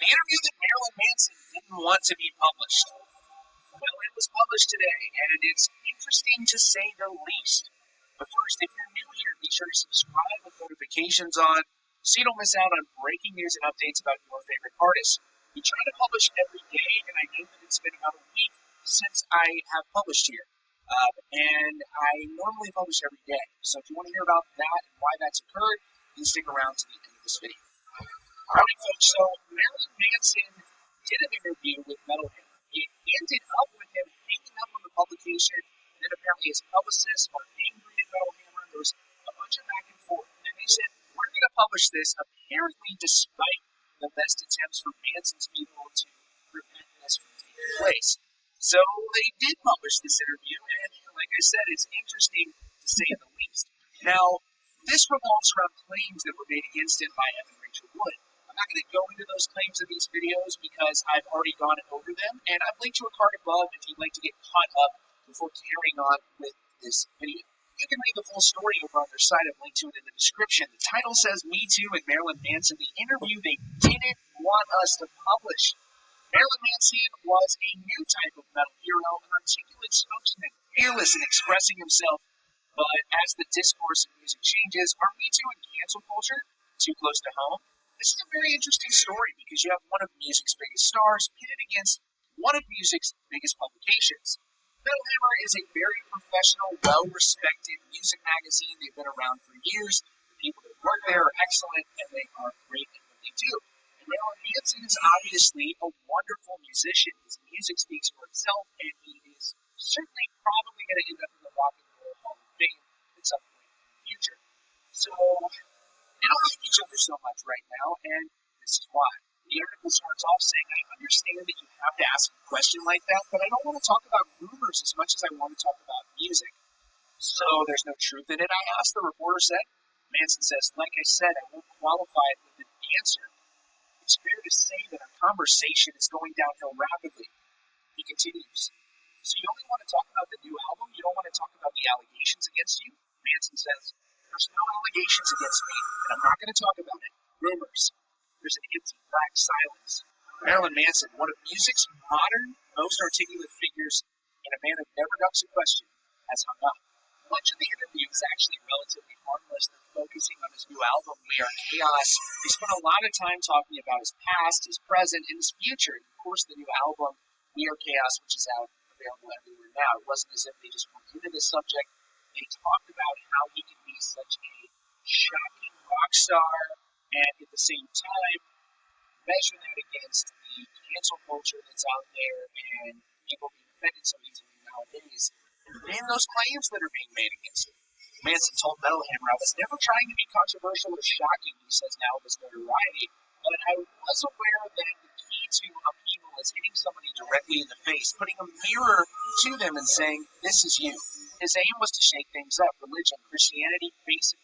The interview that Marilyn Manson didn't want to be published. Well, it was published today, and it's interesting to say the least. But first, if you're new here, be sure to subscribe with notifications on so you don't miss out on breaking news and updates about your favorite artists. We try to publish every day, and I know that it's been about a week since I have published here. And I normally publish every day. So if you want to hear about that and why that's occurred, you can stick around to the end of this video. Alright folks, so Marilyn Manson did an interview with Metal Hammer. It ended up with him hanging up on the publication, and then apparently his publicists were angry at Metal Hammer. There was a bunch of back and forth. And they said, we're going to publish this, apparently despite the best attempts from Manson's people to prevent this from taking place. So they did publish this interview, and like I said, it's interesting to say the least. Now, this revolves around claims that were made against him by Evan Rachel Wood. I'm not going to go into those claims in these videos because I've already gone over them, and I've linked to a card above if you'd like to get caught up before carrying on with this video. You can read the full story over on their site. I've linked to it in the description. The title says, Me Too and Marilyn Manson, the interview they didn't want us to publish. Marilyn Manson was a new type of metal hero, an articulate spokesman, fearless in expressing himself. But as the discourse in music changes, are Me Too and cancel culture too close to home? This is a very interesting story because you have one of music's biggest stars pitted against one of music's biggest publications. Metal Hammer is a very professional, well-respected music magazine. They've been around for years. The people that work there are excellent, and they are great at what they do. And Marilyn Manson is obviously a wonderful musician. His music speaks for itself, and he is certainly probably going to end up in the Rock and Roll Hall of Fame at some point in the future. So they don't like each other so much right now, and this is why. The article starts off saying, I understand that you have to ask a question like that, but I don't want to talk about rumors as much as I want to talk about music. So there's no truth in it, I asked, the reporter said. Manson says, like I said, I won't qualify it with an answer. It's fair to say that our conversation is going downhill rapidly. He continues. So you only want to talk about the new album? You don't want to talk about the allegations against you? Manson says, there's no allegations against me, and I'm not going to talk about it. Rumors. There's an empty, black silence. Marilyn Manson, one of music's modern, most articulate figures, and a man who never ducks a question, has hung up. Much of the interview is actually relatively harmless. They're focusing on his new album, We Are Chaos. They spent a lot of time talking about his past, his present, and his future. And of course, the new album, We Are Chaos, which is out available everywhere now. It wasn't as if they just went into this subject. They talked about how he can be such a shocking rock star, and at the same time, measure that against the cancel culture that's out there and people being offended so easily nowadays. And those claims that are being made against him. Manson told Metal Hammer, I was never trying to be controversial or shocking, he says now of his notoriety, but I was aware that the key to upheaval is hitting somebody directly in the face, putting a mirror to them and saying, this is you. His aim was to shake things up, religion, Christianity, basically.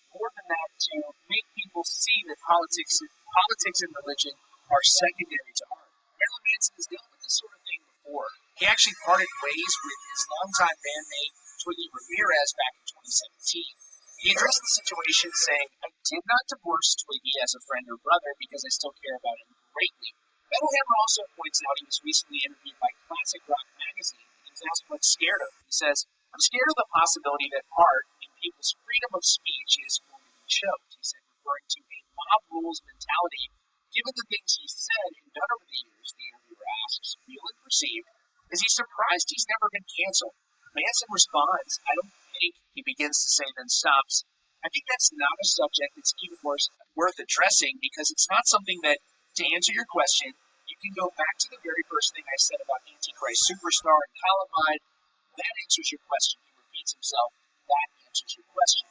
More than that, to make people see that politics and religion are secondary to art. Marilyn Manson has dealt with this sort of thing before. He actually parted ways with his longtime bandmate, Twiggy Ramirez, back in 2017. He addressed the situation saying, I did not divorce Twiggy as a friend or brother because I still care about him greatly. Metal Hammer also points out he was recently interviewed by Classic Rock magazine. He was asked what scared him. He says, I'm scared of the possibility that art and people's freedom of speech is going to be choked, he said, referring to a mob rules mentality. Given the things he said and done over the years, the interviewer asks, real and perceived, is he surprised he's never been canceled? Manson responds, I don't think, he begins to say, then stops. I think that's not a subject that's even worth addressing because it's not something that, to answer your question, you can go back to the very first thing I said about Antichrist Superstar and Columbine. That answers your question. He repeats himself. That answers your question.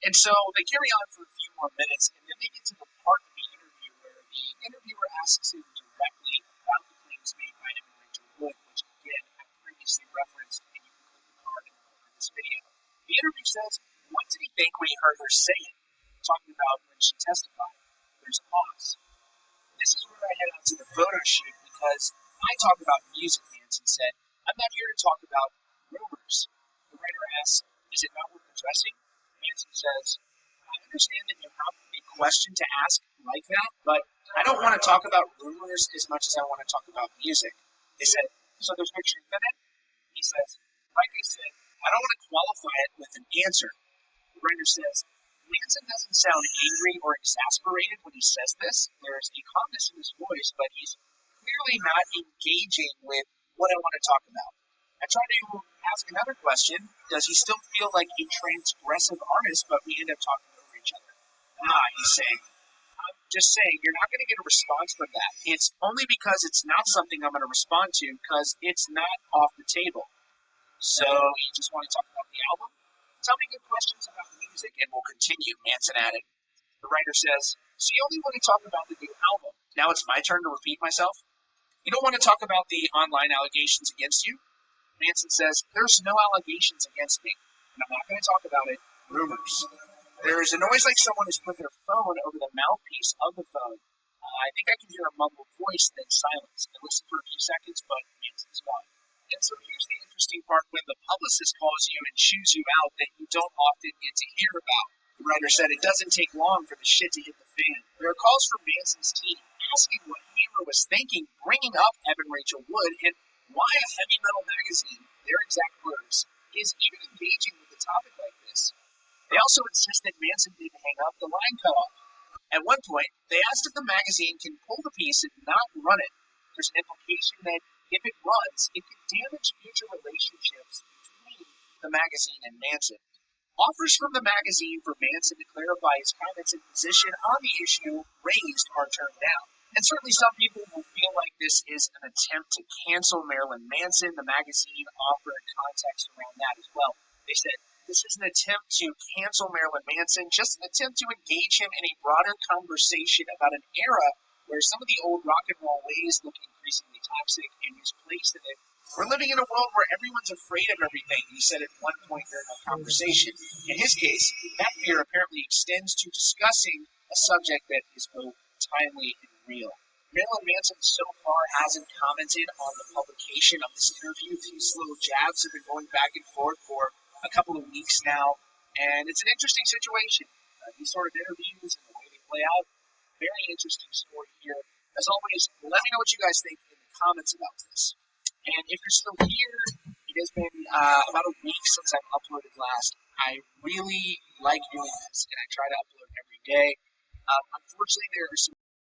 And so they carry on for a few more minutes, and then they get to the part of the interview where the interviewer asks him directly about the claims made by Evan Rachel Wood, which again I've previously referenced, and you can click the card in this video. The interview says, what did he think when he heard her say it? Talking about when she testified. There's a pause. This is where I head out to the photo shoot because I talk about music, Manson said. I'm not here to talk about rumors. The writer asks, is it not worth addressing? Manson says, I understand that you have a question to ask like that, but I don't want to talk about rumors as much as I want to talk about music. They said, so there's no truth in it? He says, like I said, I don't want to qualify it with an answer. The writer says, Manson doesn't sound angry or exasperated when he says this. There's a calmness in his voice, but he's clearly not engaging with what I want to talk about. I try to ask another question. Does he still feel like a transgressive artist, but we end up talking over each other? He's saying, I'm just saying, you're not going to get a response from that. It's only because it's not something I'm going to respond to because it's not off the table. So you just want to talk about the album? Tell me good questions about the music and we'll continue, Manson added. The writer says, so you only want to talk about the new album. Now it's my turn to repeat myself. You don't want to talk about the online allegations against you? Manson says, there's no allegations against me, and I'm not going to talk about it. Rumors. There is a noise like someone has put their phone over the mouthpiece of the phone. I think I can hear a mumbled voice, then silence. I listen for a few seconds, but Manson's gone. And so here's the interesting part when the publicist calls you and chews you out that you don't often get to hear about. The writer said it doesn't take long for the shit to hit the fan. There are calls from Manson's team asking what Hammer was thinking, bringing up Evan Rachel Wood, and why a heavy metal magazine, their exact words, is even engaging with a topic like this. They also insist that Manson didn't hang up, the line cut off. At one point, they asked if the magazine can pull the piece and not run it. There's an implication that if it runs, it could damage future relationships between the magazine and Manson. Offers from the magazine for Manson to clarify his comments and position on the issue raised are turned down. And certainly some people will feel like this is an attempt to cancel Marilyn Manson. The magazine offered context around that as well. They said, this is an attempt to cancel Marilyn Manson, just an attempt to engage him in a broader conversation about an era where some of the old rock and roll ways look increasingly toxic and misplaced in it. We're living in a world where everyone's afraid of everything, he said at one point during our conversation. In his case, that fear apparently extends to discussing a subject that is both timely and real. Marilyn Manson so far hasn't commented on the publication of this interview. These little jabs have been going back and forth for a couple of weeks now, and it's an interesting situation. These sort of interviews and the way they play out, very interesting story here. As always, let me know what you guys think in the comments about this. And if you're still here, it has been about a week since I've uploaded last. I really like doing this, and I try to upload every day. Unfortunately, there are some